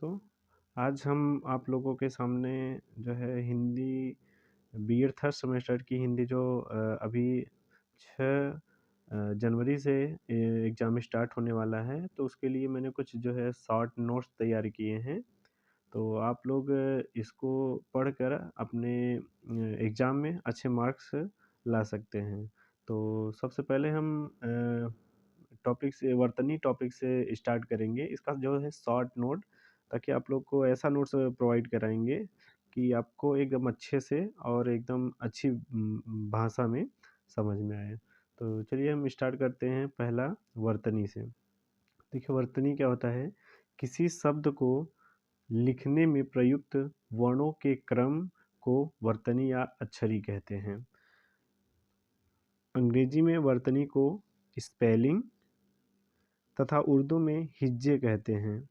दोस्तों, आज हम आप लोगों के सामने जो है हिंदी बीएड थर्ड सेमेस्टर की हिंदी जो अभी 6 जनवरी से एग्ज़ाम स्टार्ट होने वाला है, तो उसके लिए मैंने कुछ जो है शॉर्ट नोट्स तैयार किए हैं। तो आप लोग इसको पढ़कर अपने एग्ज़ाम में अच्छे मार्क्स ला सकते हैं। तो सबसे पहले हम वर्तनी टॉपिक से स्टार्ट करेंगे। इसका जो है शॉर्ट नोट, ताकि आप लोग को ऐसा नोट्स प्रोवाइड कराएँगे कि आपको एकदम अच्छे से और एकदम अच्छी भाषा में समझ में आए। तो चलिए हम स्टार्ट करते हैं पहला वर्तनी से। देखिए वर्तनी क्या होता है? किसी शब्द को लिखने में प्रयुक्त वर्णों के क्रम को वर्तनी या अक्षरी कहते हैं। अंग्रेजी में वर्तनी को स्पेलिंग तथा उर्दू में हिज्जे कहते हैं।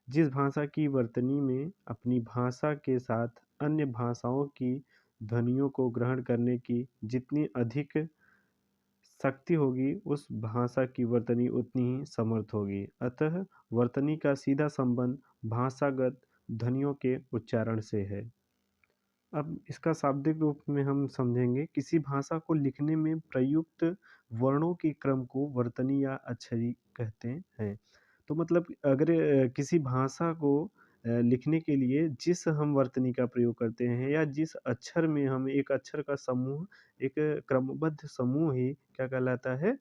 जिस भाषा की वर्तनी में अपनी भाषा के साथ अन्य भाषाओं की ध्वनियों को ग्रहण करने की जितनी अधिक शक्ति होगी, उस भाषा की वर्तनी उतनी ही समर्थ होगी। अतः वर्तनी का सीधा संबंध भाषागत ध्वनियों के उच्चारण से है। अब इसका शाब्दिक रूप में हम समझेंगे, किसी भाषा को लिखने में प्रयुक्त वर्णों के क्रम को वर्तनी या अक्षरी कहते हैं। तो मतलब अगर किसी भाषा को लिखने के लिए जिस हम वर्तनी का प्रयोग करते हैं या जिस अक्षर में हम एक अक्षर का समूह, एक क्रमबद्ध समूह ही क्या कहलाता है?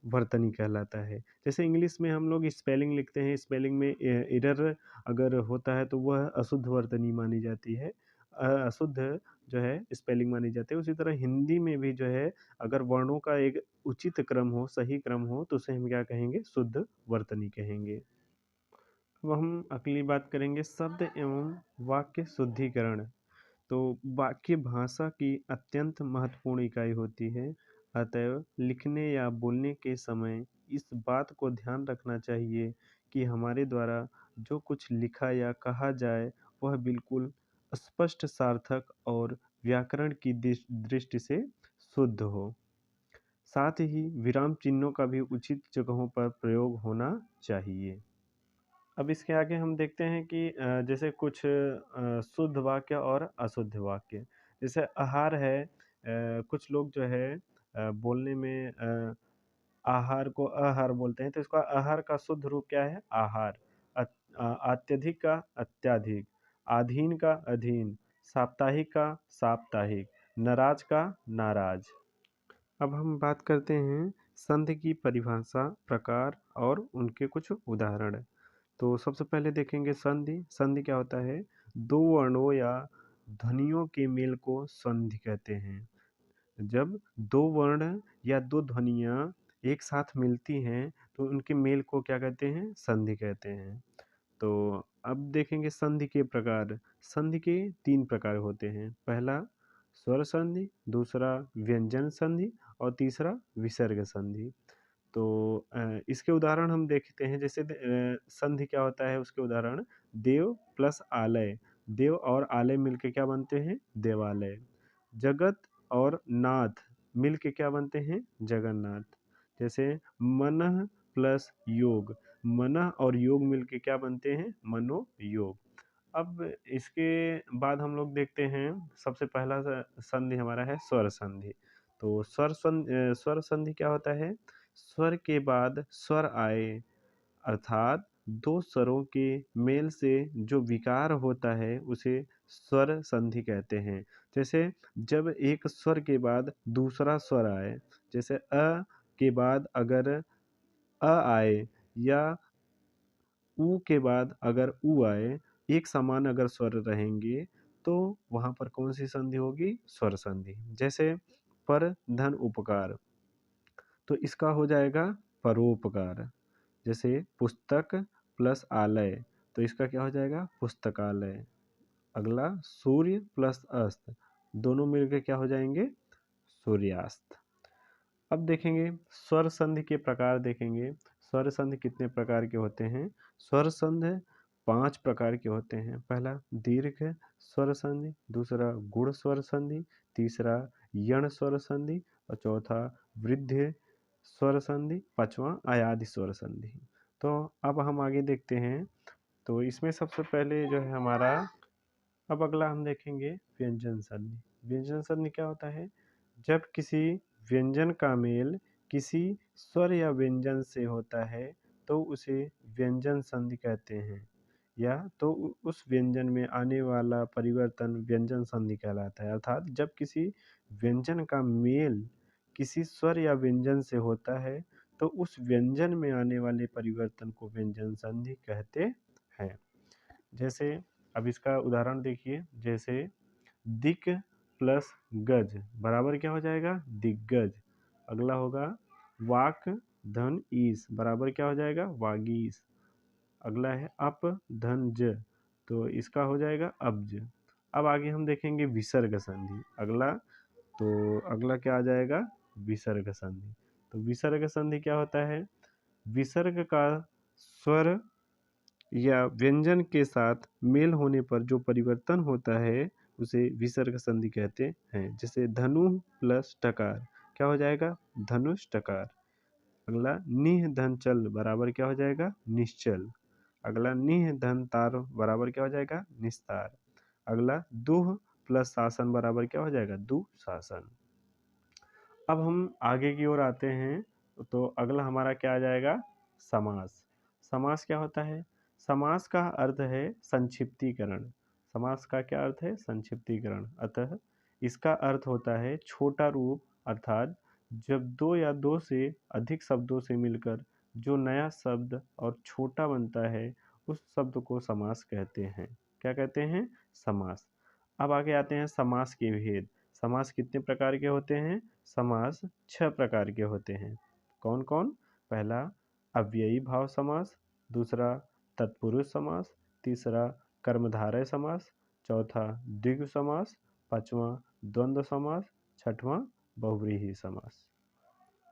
वर्तनी कहलाता है। जैसे इंग्लिश में हम लोग स्पेलिंग लिखते हैं, स्पेलिंग में एरर अगर होता है तो वह अशुद्ध वर्तनी मानी जाती है। अशुद्ध जो है स्पेलिंग मानी जाती है। उसी तरह हिंदी में भी जो है, अगर वर्णों का एक उचित क्रम हो, सही क्रम हो, तो उसे हम क्या कहेंगे? शुद्ध वर्तनी कहेंगे। अब हम अगली बात करेंगे शब्द एवं वाक्य शुद्धिकरण। तो वाक्य भाषा की अत्यंत महत्वपूर्ण इकाई होती है। अतएव लिखने या बोलने के समय इस बात को ध्यान रखना चाहिए कि हमारे द्वारा जो कुछ लिखा या कहा जाए वह बिल्कुल स्पष्ट, सार्थक और व्याकरण की दृष्टि से शुद्ध हो। साथ ही विराम चिन्हों का भी उचित जगहों पर प्रयोग होना चाहिए। अब इसके आगे हम देखते हैं कि जैसे कुछ शुद्ध वाक्य और अशुद्ध वाक्य। जैसे आहार है, कुछ लोग जो है बोलने में आहार को अहार बोलते हैं, तो इसका आहार का शुद्ध रूप क्या है? आहार। अत्यधिक का अत्याधिक, अधीन का अधीन, साप्ताहिक का साप्ताहिक, नाराज का नाराज। अब हम बात करते हैं संधि की परिभाषा, प्रकार और उनके कुछ उदाहरण। तो सबसे पहले देखेंगे संधि। संधि क्या होता है? दो वर्णों या ध्वनियों के मेल को संधि कहते हैं। जब दो वर्ण या दो ध्वनियाँ एक साथ मिलती हैं, तो उनके मेल को क्या कहते हैं? संधि कहते हैं। तो अब देखेंगे संधि के प्रकार। संधि के 3 प्रकार होते हैं। पहला स्वर संधि, दूसरा व्यंजन संधि और तीसरा विसर्ग संधि। तो इसके उदाहरण हम देखते हैं। जैसे संधि क्या होता है? उसके उदाहरण देव प्लस आलय, देव और आलय मिलके क्या बनते हैं? देवालय। जगत और नाथ मिलके क्या बनते हैं? जगन्नाथ। जैसे मनः प्लस योग, मनः और योग मिलके क्या बनते हैं? मनोयोग। अब इसके बाद हम लोग देखते हैं, सबसे पहला संधि हमारा है स्वर संधि। तो स्वर संधि क्या होता है? स्वर के बाद स्वर आए, अर्थात दो स्वरों के मेल से जो विकार होता है उसे स्वर संधि कहते हैं। जैसे जब एक स्वर के बाद दूसरा स्वर आए, जैसे अ के बाद अगर आए या ऊ के बाद अगर ऊ आए, एक समान अगर स्वर रहेंगे, तो वहाँ पर कौन-सी संधि होगी? स्वर संधि। जैसे पर धन उपकार, तो इसका हो जाएगा परोपकार। जैसे पुस्तक प्लस आलय, तो इसका क्या हो जाएगा? पुस्तकालय। अगला सूर्य प्लस अस्त, दोनों मिलके क्या हो जाएंगे? सूर्यास्त। अब देखेंगे स्वर संधि के प्रकार देखेंगे। स्वर संधि कितने प्रकार के होते हैं? स्वर संधि 5 प्रकार के होते हैं। पहला दीर्घ स्वर संधि, दूसरा गुण स्वर संधि, तीसरा यण स्वर संधि और चौथा वृद्ध स्वर संधि, पांचवा आयादी स्वर संधि। तो अब हम आगे देखते हैं। तो इसमें सबसे पहले जो है हमारा, अब अगला हम देखेंगे व्यंजन संधि। व्यंजन संधि क्या होता है? जब किसी व्यंजन का मेल किसी स्वर या व्यंजन से होता है तो उसे व्यंजन संधि कहते हैं, या तो उस व्यंजन में आने वाला परिवर्तन व्यंजन संधि कहलाता है। अर्थात जब किसी व्यंजन का मेल किसी स्वर या व्यंजन से होता है तो उस व्यंजन में आने वाले परिवर्तन को व्यंजन संधि कहते हैं। जैसे अब इसका उदाहरण देखिए, जैसे दिक प्लस गज बराबर क्या हो जाएगा? दिग्गज। अगला होगा वाक धन ईस बराबर क्या हो जाएगा? वागीस। अगला है अप धन ज, तो इसका हो जाएगा अब्ज। अब आगे हम देखेंगे विसर्ग संधि। अगला क्या आ जाएगा? विसर्ग संधि। तो विसर्ग संधि क्या होता है? विसर्ग का स्वर या व्यंजन के साथ मेल होने पर जो परिवर्तन होता है उसे विसर्ग संधि कहते हैं। जैसे धनु प्लस टकार क्या हो जाएगा? धनुष टकार। अगला निह धन चल बराबर क्या हो जाएगा? निश्चल। अगला निह धन तार बराबर क्या हो जाएगा? निस्तार। अगला दुह प्लस शासन बराबर क्या हो जाएगा? दुशासन। अब हम आगे की ओर आते हैं, तो अगला हमारा क्या आ जाएगा? समास। समास क्या होता है? समास का अर्थ है संक्षिप्तीकरण। समास का क्या अर्थ है? संक्षिप्तीकरण। अतः इसका अर्थ होता है छोटा रूप, अर्थात जब दो या दो से अधिक शब्दों से मिलकर जो नया शब्द और छोटा बनता है उस शब्द को समास कहते हैं। क्या कहते हैं? समास। अब आगे आते हैं समास के भेद। समास कितने प्रकार के होते हैं? समास 6 प्रकार के होते हैं। कौन कौन? पहला अव्ययी भाव समास, दूसरा तत्पुरुष समास, तीसरा कर्मधारय समास, चौथा द्विगु समास, पांचवा द्वंद्व समास, छठवां बहुव्रीहि समास।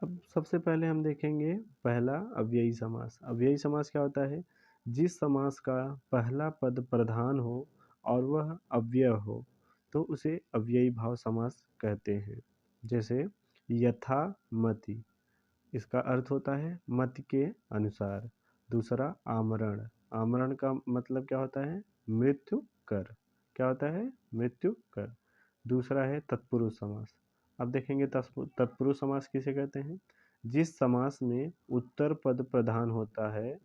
अब सबसे पहले हम देखेंगे पहला अव्ययी समास। अव्ययी समास क्या होता है? जिस समास का पहला पद प्रधान हो और वह अव्यय हो तो उसे अव्ययी भाव समास कहते हैं। जैसे यथा मति, इसका अर्थ होता है मति के अनुसार। दूसरा आमरण, आमरण का मतलब क्या होता है? मृत्यु कर। क्या होता है? मृत्यु कर। दूसरा है तत्पुरुष समास। अब देखेंगे तत्पुरुष समास किसे कहते हैं? जिस समास में उत्तर पद प्रधान होता है,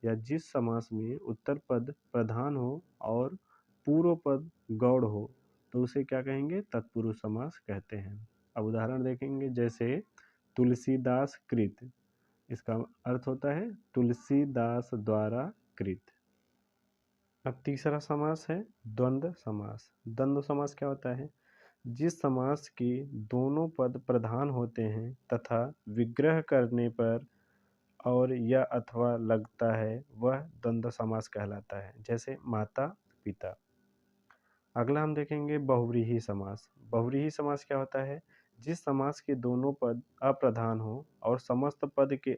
या जिस समास में उत्तर पद प्रधान हो और पूर्व पद गौड़ हो तो उसे क्या कहेंगे? तत्पुरुष समास कहते हैं। अब उदाहरण देखेंगे, जैसे तुलसीदास कृत, इसका अर्थ होता है तुलसीदास द्वारा कृत। अब तीसरा समास है द्वंद्व समास। द्वंद्व समास क्या होता है? जिस समास के दोनों पद प्रधान होते हैं तथा विग्रह करने पर और या अथवा लगता है वह द्वंद्व समास कहलाता है। जैसे माता पिता। अगला हम देखेंगे बहुव्रीहि समास। बहुव्रीहि समास क्या होता है? जिस समास के दोनों पद अप्रधान हो और समस्त पद के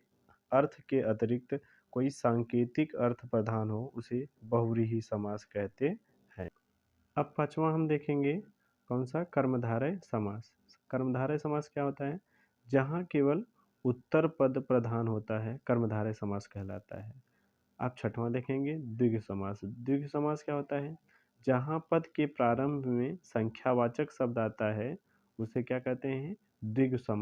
अर्थ के अतिरिक्त कोई सांकेतिक अर्थ प्रधान हो उसे बहुव्रीहि समास कहते हैं। अब पांचवा हम देखेंगे कौन सा? कर्मधारय समास। कर्मधारय समास क्या होता है? जहाँ केवल उत्तर पद प्रधान होता है कर्मधारय समास कहलाता है। आप छठवां देखेंगे द्विगु समास। द्विगु समास क्या होता है? जहाँ पद के प्रारंभ में संख्यावाचक शब्द आता है उसे क्या कहते हैं? द्विगु समास।